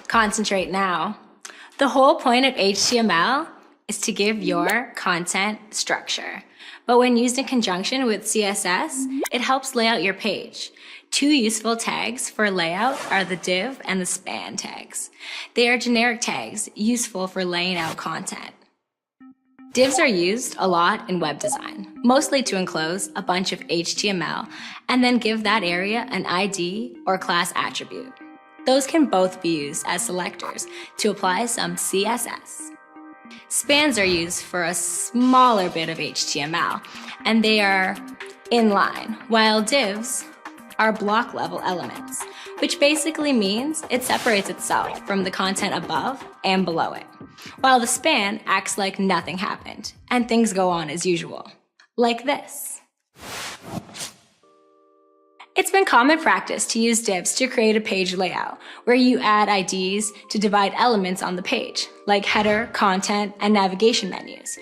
concentrate now. The whole point of HTML is to give your content structure. But when used in conjunction with CSS, it helps lay out your page. Two useful tags for layout are the div and the span tags. They are generic tags useful for laying out content. Divs are used a lot in web design, mostly to enclose a bunch of HTML and then give that area an ID or class attribute. Those can both be used as selectors to apply some CSS. Spans are used for a smaller bit of HTML, and they are inline, while divs are block level elements, which basically means it separates itself from the content above and below it, while the span acts like nothing happened, and things go on as usual, like this. It's been common practice to use divs to create a page layout, where you add IDs to divide elements on the page, like header, content, and navigation menus.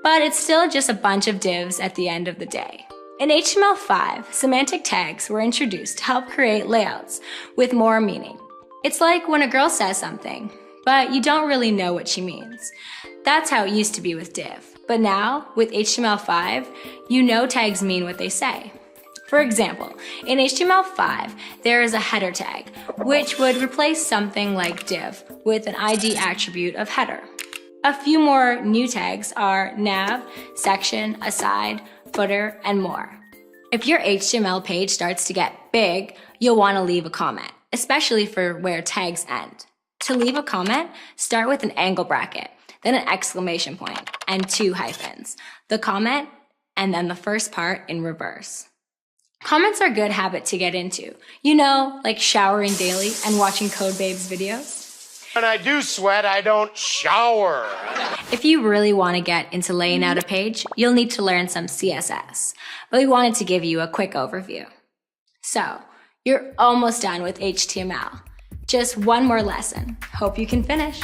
But it's still just a bunch of divs at the end of the day. In HTML5, semantic tags were introduced to help create layouts with more meaning. It's like when a girl says something, but you don't really know what she means. That's how it used to be with div. But now, with HTML5, you know tags mean what they say. For example, in HTML5, there is a header tag, which would replace something like div with an ID attribute of header. A few more new tags are nav, section, aside, footer, and more. If your HTML page starts to get big, you'll want to leave a comment, especially for where tags end. To leave a comment, start with an angle bracket, then an exclamation point, and 2 hyphens, the comment, and then the first part in reverse. Comments are a good habit to get into. You know, like showering daily and watching Code Babes videos. When I do sweat, I don't shower. If you really want to get into laying out a page, you'll need to learn some CSS. But we wanted to give you a quick overview. So, you're almost done with HTML. Just one more lesson. Hope you can finish.